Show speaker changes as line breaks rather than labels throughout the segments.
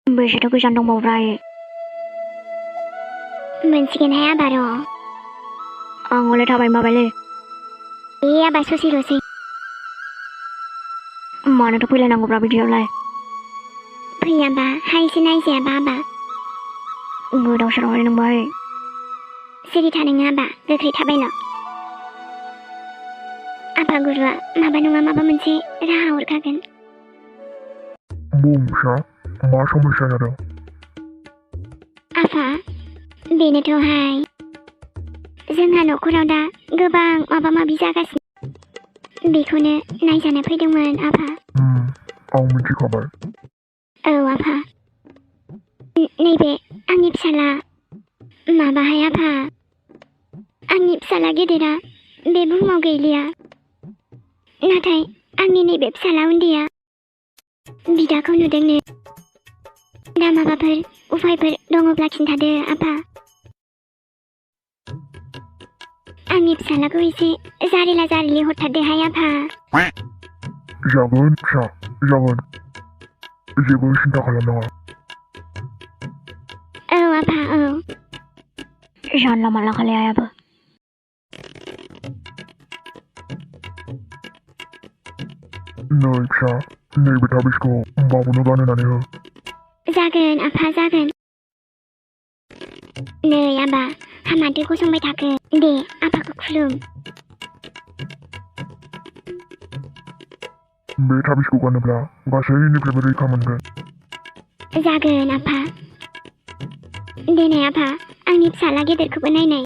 बेसेथ' गोजान दंबावोब्रा
मोनसिगोनहाय आबा र'।
आं हले थाबायमारबायलै।
आबा ससेल'सै।
मानोथो फैलायनांगौब्रा बिदियावलाय?
फैयाबा हायसो नायजायाबा आबा।
गोदाव सोरावहाय नोंबोहाय।
सिरि था नोङो आबा, गोख्रै थाबायल'। आबा गुरुआ माबा नङा माबा मोनसे राहा हरखागोन।
बुं फिसा, मा समस्या जादों?
आफा, बेनोथ'हाय जोंहा न'खराव दा गोबां माबा माबि जागासिनो। बेखौनो नायजानो फैदोंमोन आफा।
आं मिथिखाबाय।
औ आफा। नैबे आंनि फिसाला माबाहाय आफा, आंनि फिसाला गेदेरा बे बुहुमाव गैलिया। नाथाय आंनि नैबे फिसाला उन्दैया बिदाखौ नुदोंनो। दा माबाफोर उफायफोर दङब्ला खिन्थादो आफा। आंनि फिसालाखौ एसे जारिला जारिलि हरथारदोहाय आफा।
जागोन फिसा, जागोन। जेबो सिन्था खालामनाङा।
औ आफा औ।
जानला मानला खालायाबो।
नै फिसा, नैबे थाबिसखौ बाबुनो गानहोनानै हो।
जागोन आफा जागोन। नै आबा, हामाथो गसंबाय थाखो? दे आफाखौ खुलुम।
बे थाबिसखौ गानोब्ला गासैनिफ्रायबो रैखा मोनगोन।
जागोन आफा। देनाय आफा, आंनि फिसाला गेदेरखौबो नायनाय।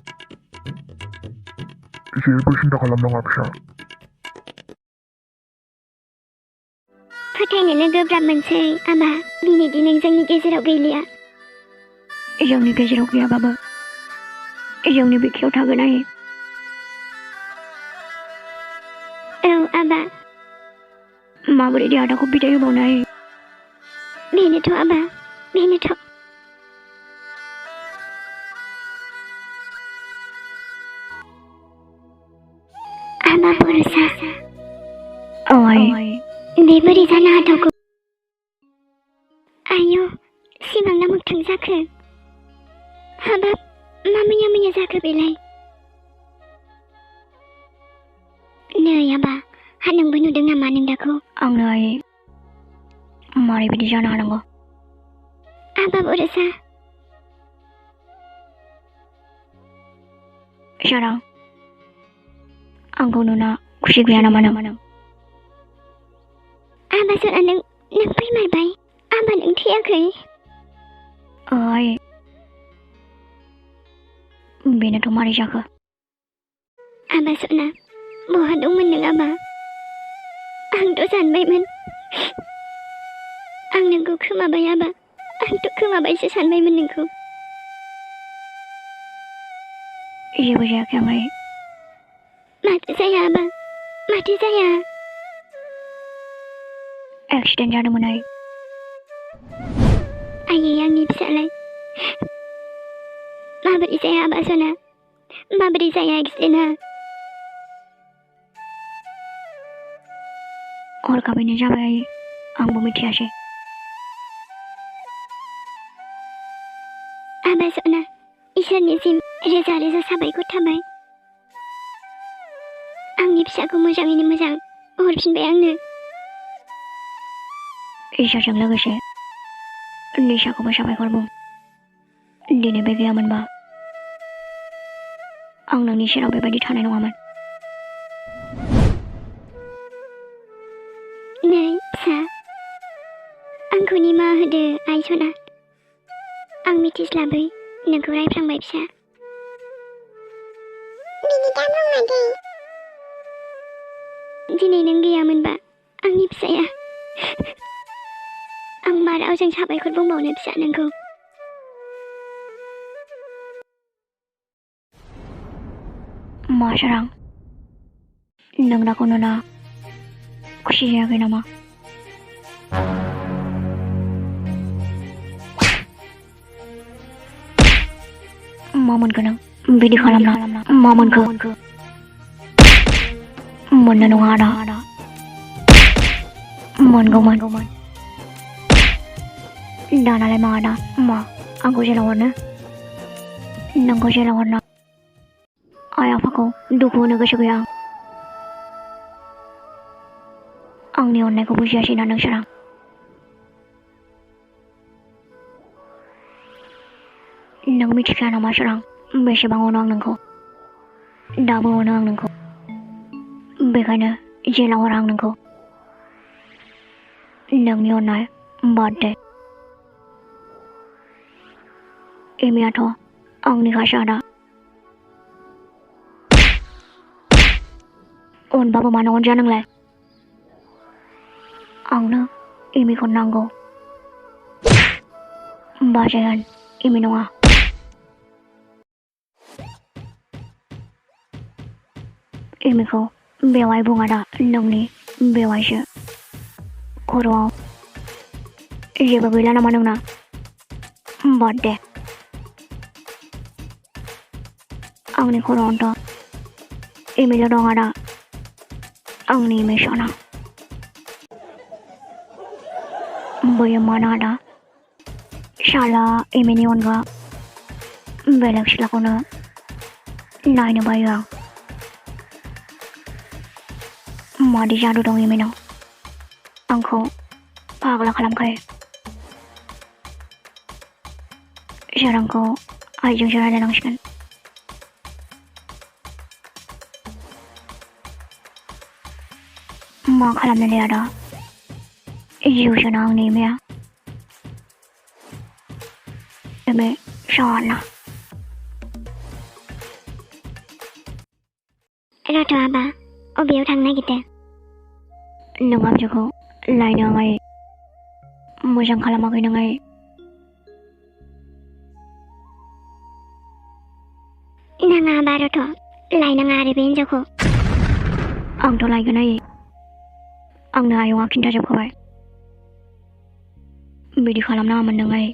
जेबो सिन्था खालामनाङा फिसा।
फोथायनोनो गोब्राब मोनसै आबा, दिनैदि नों जोंनि गेजेराव गैलिया।
जोंनि गेजेराव गैयाबाबो जोंनि बिखायाव थागोन आइ।
औ आबा।
माबोरै दे आदाखौ बिदाय होबावनो आइ?
बेनोथ' आबा, बेनोथ'। आबा बरसा।
औ आइ।
बे बोरै जानो हाथावगौ? आयौ, सिमां ना मोगथां जाखो? हाबाब, मा मैया जाखो बेलाय? नै आबा, हा नोंबो नुदों नामा नोंदाखौ?
आंनो आइ, मारै बिदि जानो हानांगौ?
आबा बरसा।
सारा, आंखौ नुना खुसि गैया नामा नों?
आबा सना नों फैमारबाय? आबा नों थैयाखै?
आइ, बेनोथ' मारै जाखो?
आबा सना, बहा दंमोन नों आबा? आंथ' सानबायमोन आं नोंखौ खोमाबाय आबा। आंथ' खोमाबायसो सानबायमोन नोंखौ।
जेबो जायाखै आं आइ।
माथो जाया आबा, माथो जाया?
एक्सिडेन्ट जादोंमोन आइ।
आयै आंनि फिसालाय, माबोरै जाया आबा सना? माबोरै जाया एक्सिडेन्टआ?
हरखाबैनो जाबाय आइ, आंबो मिथियासै।
आबा सना, इसोरनिसिम रोजा रोजा साबायखर थाबाय। आंनि फिसाखौ मोजाङैनो मोजां हरफिनबाय आंनो।
इसोरजों लोगोसे निसाखौबो साबायखर बुं। दिनै बे गैयामोनबा आं नोंनि सेराव बेबायदि थानाय नङामोन।
नै फिसा, आंखौ निमाहा होदो आइ सना। आं मिथिस्लाबै नोंखौ रायफ्रांबाय फिसा। बिदि दाबुं मादै। दिनै नों गैयामोनबा आंनि फिसाया, आं मा रावजों साबायखर बुंबावनो फिसा नोंखौ?
मा सोरां, नों दाखौ नुना खुसि जायाखै नामा? मा मोनखो नों बिदि खालामना? मा मोनखो? मोननो नङा आदा, मोनगौमोन। दानालाय मा दा मा आंखौ जेलाव हरनो नोंखौ जेलाव हरनो आइ आफाखौ दुखु होनो गोसो गैया आंनि अननायखौ बुजियासैना नोंसोरा नों मिथिखाया नामा सोरां बेसेबां अनो आं नोंखौ दाबो अनो आं नोंखौ बेखायनो जेलाव हरा आं नोंखौ नोंनि अननाय बार्थडे एमियाथ' आंनि खासि आदा अनबाबो मानो अनजाया नोंलाय आंनो एमिखौ नांगौ बाजै होन एमि नङा एमिखौ बेवाइ बुङा दा नोंनि बेवाइसो खर'आव जेबो गैला नामा नोंना बार्थडे आंनि खर'आवनोथ' एमिल' दं आदा आंनि मिसना बैयो माना आदा साला एमिनि अनगा बेलेग सिख्लाखौनो नायनो बायो आं मादि जादु दं एमिनाव आंखौ फाग्ला खालामखायो सोरांखौ आइजोंसो रायलायनांसिगोन मा खालामनो दे आदा जिउसोना आंनि एमिया एमि साना
रथ' आबा अबेयाव थांनो नागिरदों
नों आबजोखौ लायनो आङै मोजां खालामाखै नोङै
नाङा आबा रथ' लायनाङा आरो बे हिन्जावखौ
आंथ' लायगोन आइ आंनो आयंआ खिन्थाजोबखाबाय बिदि खालामनाङामोन नों आइ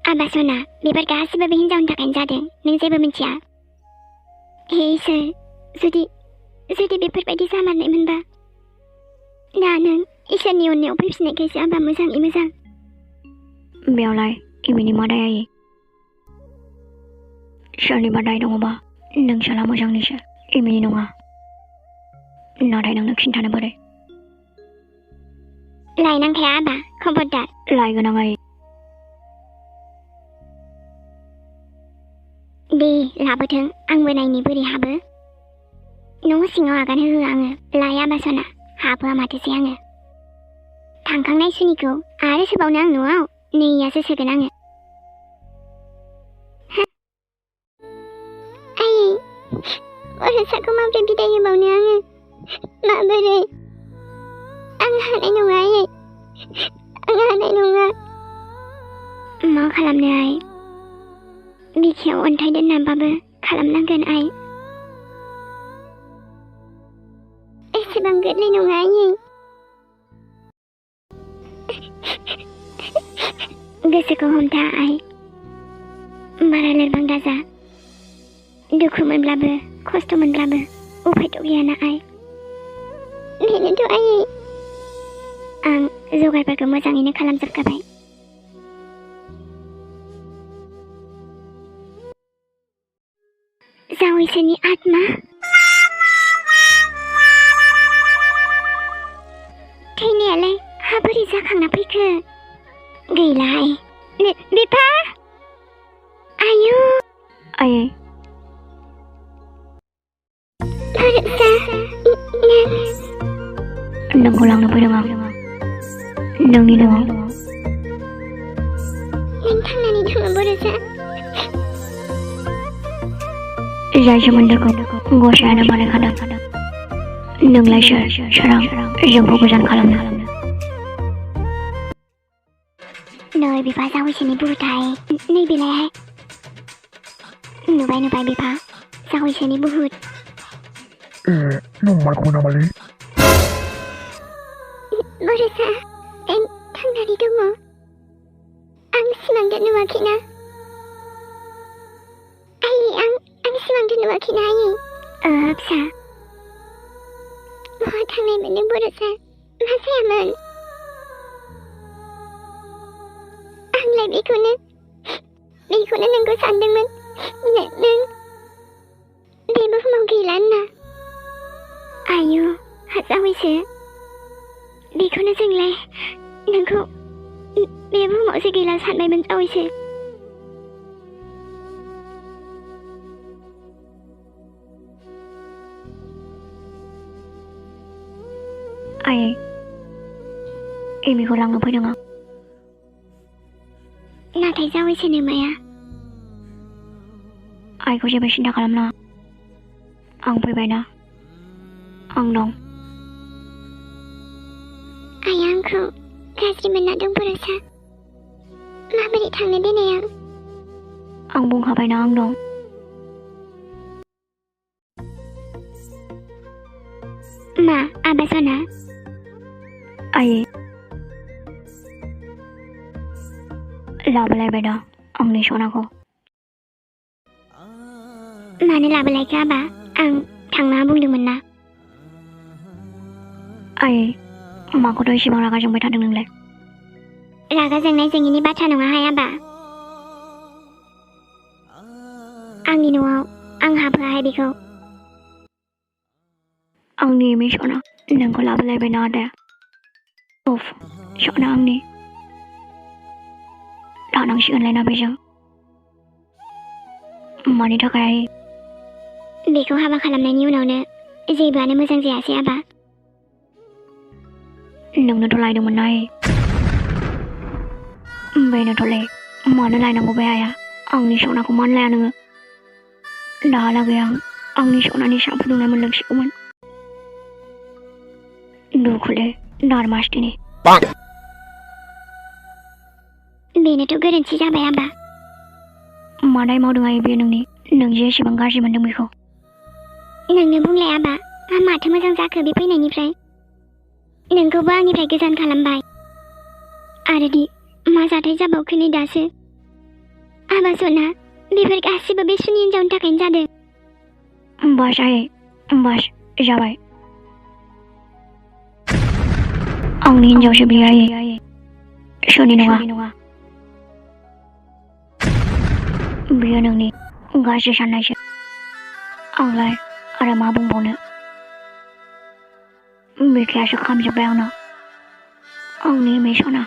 आबा सना बेफोर गासिबो बे हिन्जावनि थाखायनो जादों नों जेबो मिथिया हे इसोर जुदि बेफोरबायदि जामारनायमोनबा दा नों इसोरनि अननायाव फैफिननायखायसो आबा मोजाङै मोजां
बेयावलाय एमिनि मा दाय आइ सोरनिबा दाय दङबा नोंसाला मोजांनिसो एमिनि नङा नाथाय नोंनो खिन्थानो बोरै
लायनांखाया आबा खबरदार
लायगोन आं आइ
दे लाबोथों आंबो नायनि बोरै हाबो न' सिङाव आगान होआ आङो लाय आबा सना हाबोआ माथोसै आङो थांखांनाय सुनिखौ आरो सोबावनो आं न'आव नैयासो सोगोन आङो आयै बरसाखौ माबोरै बिदाय होबावनो आङो माबोरै आं हानाय नङा आयै आं हानाय नङा मा खालामनो आइ बिखायाव अन्थाइ दोननानैबाबो खालामनांगोन आइ एसेबां गोरलै नङा आयै गोसोखौ हमथा आइ बारा लोरबां दाजा दुखु मोनब्लाबो खस्थ' मोनब्लाबो उफायथ' गैयाना आइ बेनोथ' आयै आं जगारफोरखौ मोजाङैनो खालामजोबखाबाय जावैसोनि आत्मा थैनायालाय हाबोरै जाखांना फैखो गैलाय बिफा आयु
आयै
भरसा
नोंखौ लांनो फैदों आं नोंनि न'आव
नों थांनानै दङ भरसा
जाय सोमोन्दोखौ गसायानो बानायखादों नोंलाय सोरां जोंखौ गोजान खालामनो
नै बिफा जावैसोनि बुहुथाय नैबेलायहाय नुबाय बिफा जावैसोनि बुहुत
नंमारगौ नामालै
भरसा थांनानै दङ आं सिमांदो नुवाखैना आयै आं सिमांदो नुवाखैना आयै फिसा बहा थांनाय मोनदों भरसा मा जायामोन बेखौनो नोंखौ सानदोंमोन नों बे बुहुमाव गैला होनना आयु हाजावैसो बेखौनो जोंलाय नोंखौ बे बुहुमावसो गैला सानबायमोन जावैसो
आयै एमिखौ लांनो फैदों आं
नाथाय जावैसोनो माया
आइखौ जेबो सिन्था खालामनाङा आं फैबायना आं दं
आइया आंखौ गाज्रि मोनना दं बर'सा माबोरै थांनो देनाय
आं बुंखाबायना आं दं
मा आबा सना
आयै लाबोलायबाय दा आंनि सनाखौ
मानो लाबोलायखो आबा आं थांना बुंदोंमोन ना
आयै माखौथ' एसेबां रागा जोंबाय थादों नोंलाय
रागा जोंनाय जोंनि बाथ्रा नङाहाय आबा आंनि न'आव आं हाबहोआहाय बेखौ
आंनि एमि सना नोंखौ लाबोलायबायना आदाया उफ सना आंनि थानांसिगोनलायना बेजों मानि थाखाय
बेखौ हाबा खालामनायनि उनावनो जेबोआनो मोजां जायासै आबा
नोंनोथ' लायदोंमोन ना बेनोथ'लै मानो लायनांगौ बे आइया आंनि सनाखौ मानो लाया नोङो दाहालागै आंनि सनानि साहा फुदुंनाय मोनलोंसिगौमोन दुखुलै नारमासथिनि
बेनोथ' गोरोन्थि जाबाय आबा
मादाय मावदों आयै बेयो नों जे एसेबां गाज्रि मोनदों बेखौ
नोंनो बुंलाय आबा माथो मोजां जाखो बे फैनायनिफ्राय नोंखौबो आंनिफ्राय गोजान खालामबाय आरो दि मा जाथाय जाबावखो नै दासो आबा सना बेफोर गासिबो बे सुनि हिन्जावनि थाखायनो जादों
बास आयै बास जाबाय आंनि हिन्जावसो बियो आयै सुनि नङा बियो नोंनि गाज्रि साननायसो आंलाय आरो मा बुंबावनो बिखायासो खामजोब्बाय आंनाव आंनि एमि सना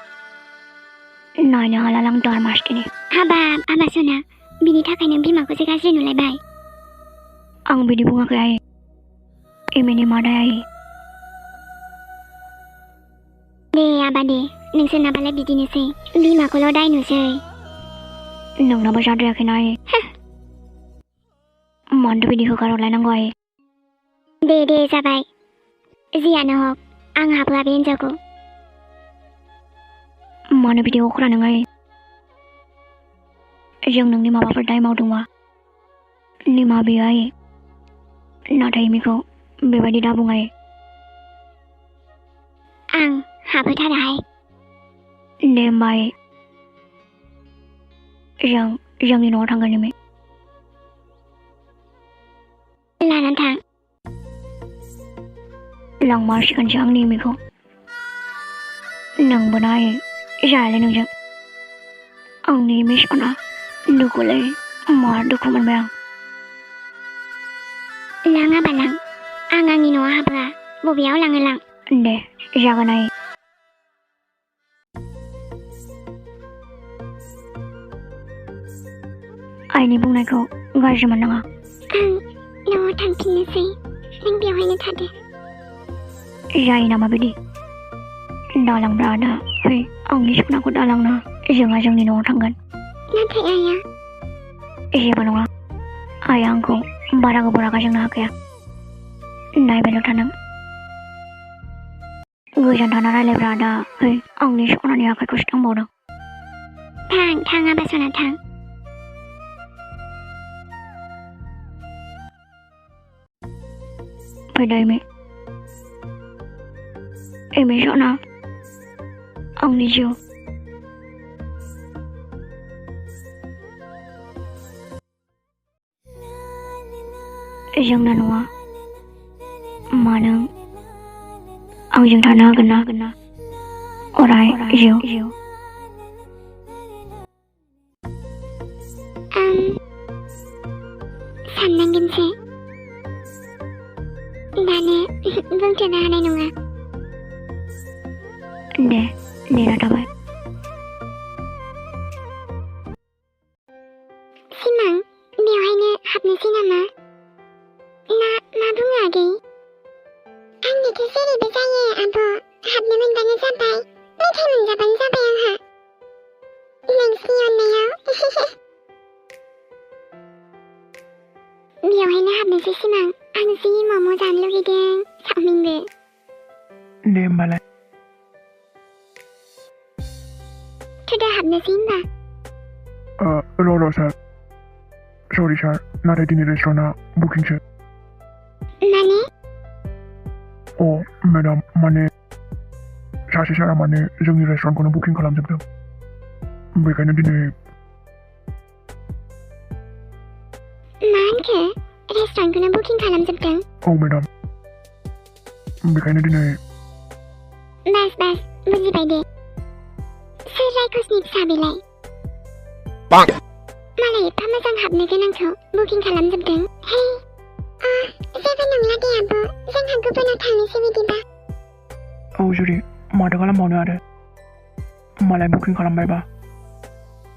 नायनो हाला आं दारमासथिनि
हाबाब आबा सना बिनि थाखायनो बिमाखौसो गाज्रि नुलायबाय
आं बिदि बुङाखै आयै एमिनि मादाय आयै
दे आबा दे नोंसोरनाबालाय बिदिनोसै बिमाखौल' दाय नुसै
नोंनाबो जाद्रायाखैना आयै मानोथो बिदि होखारहरलायनांगौ आयै
दे जाबाय जियानो हक आं हाबोआ बे हिन्जावखौ
मानो बिदि अख्रा नों आयै जों नोंनि माबाफोर दाय मावदोंबा निमाहा बियो आयै नाथाय एमिखौ बेबायदि दा बुं आयै
आं हाबोथाराहाय
दे होमबा आयै जोंनि न'आव थांगोन एमि
लानानै थां
लांमारसिगोनसो आंनि एमिखौ नोंबो ना आयै जायालै नोंजों आंनि एमि सना दुखुलै मा दुखु मोनबाय
लां आबा लां आं आंनि न'आव हाबोआ बबेयाव लाङो लां
दे जागोन आयै आइनि बुंनायखौ गाज्रि मोननाङा
आं न'आव थांफिननोसै नों बेवहायनो थादो
जायो नामा बिदि दालांब्रा आदा फै आंनि सनाखौ दालांना जोंहा जोंनि न'आव थांगोन
नाथाय आइया
जेबो नङा आइया आंखौ बारा गोबाव रागा जोंनो हाखाया नायबायल' था नों गोजान थाना रायलायब्रा आदा फै आंनि सनानि आखाइखौसो थांबावदों
थां आबा सना थां
फैदो एमि सना आंनि जिउ जोंना न'आ मा नों आंजों थानो हागोन ना अराय जिउ
साननांगोनसो दानो बुंथ'नो हानाय नङा
दे नेना थाबाय
सिमां बेवहायनो हाबनोसै नामा ना मा बुङो आगै आंनिथ' जेरैबो जायो आब' हाबनो मोनबानो जाबाय मेथाइ मोनजाबानो जाबाय आंहा नोंसिनि अननायाव बेवहायनो हाबनोसै सिमां आं जि मम' जानो लुगैदों चावमिनबो
दे होमबालाय
थुदो हाबनोसै होमबा
र' सार सरि सार नाथाय दिनै रेस्टुरेन्टआ बुकिंसो
माने
मेडाम माने सासे सारा माने जोंनि रेस्टुरेन्टखौनो बुकिं खालामजोबदों बेखायनो दिनै
मा होनखो रेस्टुरेन्टखौनो बुकिं खालामजोबदों
मेडाम बेखायनो दिनै
बास बुजिबाय दे सोर रायखसनि फिसा बेलाय मालाय एफा मोजां हाबनो गोनांखौ बुकिं खालामजोबदों हे जेबो नंला दे आब' जोंहा गुबुनाव थांनोसै बिदिबा
जुरि माथो खालामबावनो आरो मालाय बुकिं खालामबायबा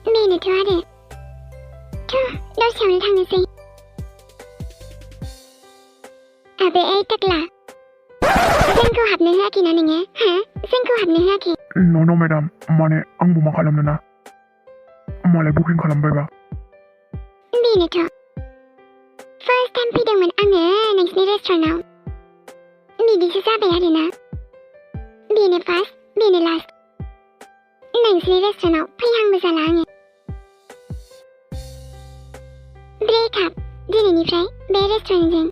बेनोथ' आरो दसेयावनो थांनोसै आबे ओइ टाकला जोंखौ हाबनो होआखैना नोङो जोंखौ हाबनो होआखै
न' मेडाम माने आंबो मा खालामनो ना मालाय बुकिं खालामबायबा
बेनोथ' फार्स्ट टाइम फैदोंमोन आङो नोंसिनि रेस्टुरेन्टआव बिदिसो जाबाय आरोना बेनो फार्स्ट बेनो लास्ट नोंसिनि रेस्टुरेन्टआव फैहांबो जाला आङो ब्रेकआप दिनैनिफ्राय बे रेस्टुरेन्टजों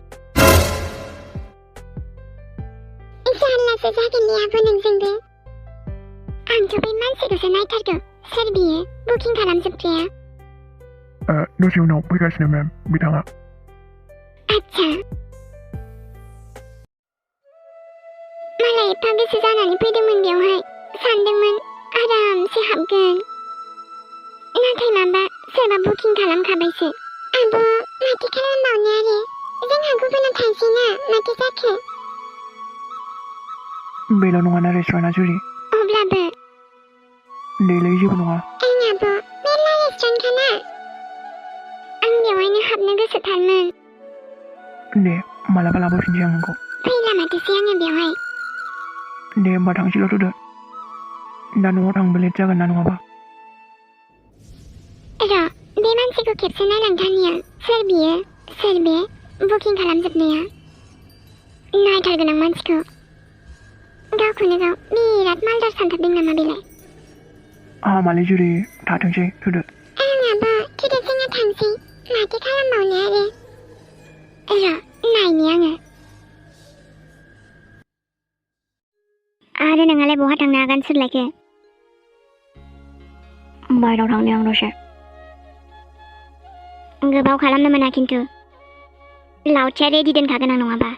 जारलासो जागोनलै आब' नोंजोंबो आंथ' बै मानसिखौसो नायथारगौ सोर बियो बुकिं खालामजोबग्राया
दसे उनाव फैगासिनो मेम बिथाङा
आच्छा मालाय एफा गोसो जानानै फैदोंमोन बेवहाय सानदोंमोन आरामसे हाबगोन नाथाय माबा सोरबा बुकिं खालामखाबायसो आब' माथो खालामबावनो आरो जोंहा गुबुनाव थांसै ना माथो जाखो
बेल' नङाना रेस्टुरेन्टआ जुरि
अब्लाबो
देलै जेबो नङा
ओं आब' मेरला रेस्टुरेन्टखाना आं बेवहायनो हाबनो गोसोथारमोन
दे मालाबा लाबोफिनसै आं नोंखौ
फैला माथोसै आङो बेवहाय
दे होमबा थांसैल' थ'दो दा न'आव थांबो लेट जागोन ना नङाबा
र' बे मानसिखौ खेबसे नायलांथारनि आं सोर बियो सोर बे बुकिं खालामजोबनाया नायथारगोन आं मानसिखौ गावखौनो गाव बिराद मालदार सानथारदों नामा बेलाय
हामालै जुरि थाथोंसै थ'दो
ओं आब' थुदो जोङो थांसै माथो खालामबावनो आरो नायनि आङो आरो नोंहालाय बहा थांनो आगान सुरलायखो
बायहेरायाव थांनो आं दसे
गोबाव खालामनो मोना खिन्थु लावथिया रेडि दोनखागोन आं नङाबा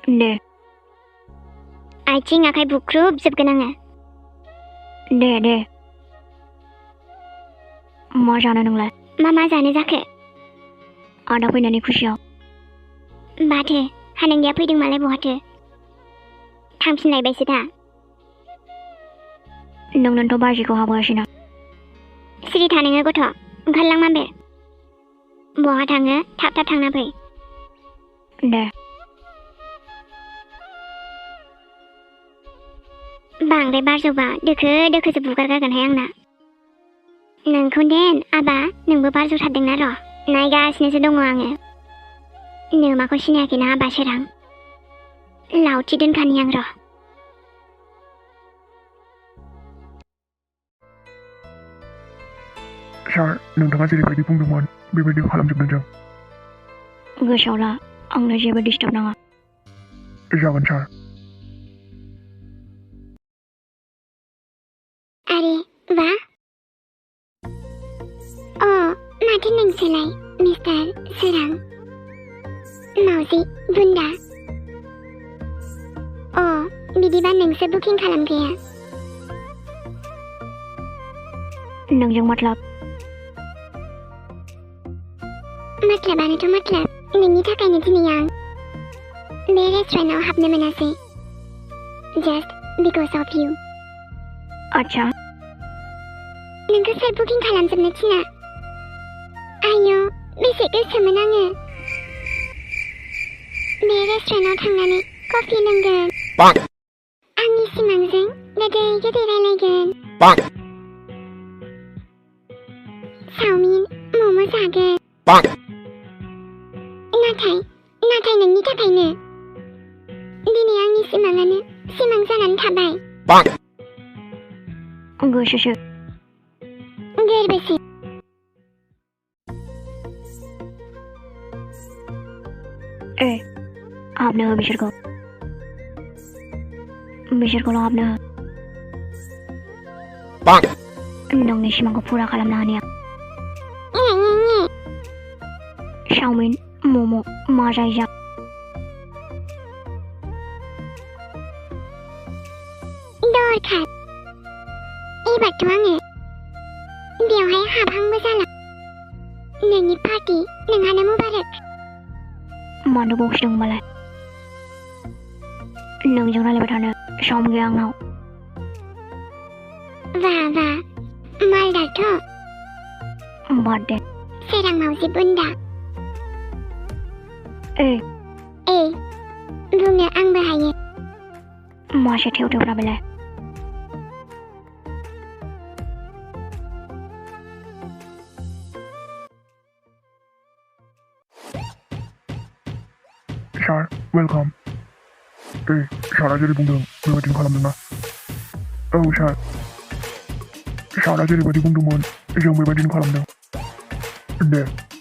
दे
आथिं आखाइ बुख्रुबजोबगोन आङो
दे मा जानो नोंलाय
मा जानो जाखो
आदा फैनायनि खुसियाव
माथो हानोंगिया फैदों मालाय बहाथो थांफिनलायबायसो दा
नोंनोथ' बाजिखौ हाबोगासिनो
सिरि था नोङो गथ' ओंखारलां माबे बहा थाङो थाब थांना फै
दे
बांद्राय बारजोबा दोखोसो बुगारगारगोनहाय आंना नोंखौ देन आबा नोंबो बारज'थारदोंना र' नायगासिनोसो दङ आङो नोमाखौ सिनायाखैना आबा सोरां लावथि दोनखानि आं र'
सार नोंथाङा जेरैबायदि बुंदोंमोन बेबायदि खालामजोबदों जों
गोसोआव ला आंनो जेबो डिस्टार्ब नाङा
जागोन सार
आरे वा माथो नोंसोलाय मिस्टार सोरां मावजि बुन्दा बिदिबा नोंसो बुकिं खालामग्राया
नोंजों मतलब
मातलाबानोथ' मातलाब नोंनि थाखायनो दिनै आं बे रेस्टुरेन्टाव हाबनो मोनासै जास्ट बिकज अफ इउ
आच्छा
नोंखौ सोर बुकिं खालामजोबनो थिना आयौ बेसे गोसोमोन आङो बे रेस्टुरेन्टाव थांनानै कफि लोंगोन आंनि सिमांजों गोदै गोदै रायलायगोन चावमिन मम' जागोन नाथाय नोंनि थाखायनो दिनै आंनि सिमाङानो सिमां जानानै थाबाय
गोसोसो
गोरबोसै
हाबनो हो बिसोरखौल' हाबनो हो नोंनि सिमांखौ फुरा खालामनो हानाया चावमिन मम' मा जायो जा
दरखार एबारथ' आङो बेवहाय हाबहांबो जाला नोंनि पार्टि नोंहानो मुबारक
मानो बखिदों होनबालाय नोंजों रायलायबाय थानो सम गैया आंनाव
वाह मालदारथ'
बाद दे
सोरां मावजि बुन्दा बुंनो आंबो हायो
मासे थेवथेवफ्रा बेलाय
सार वेलकाम सारा जेरै बुंदों बेबायदिनो खालामदोंना औ सार सारा जेरैबायदि बुंदोंमोन जों बेबायदिनो खालामदों दे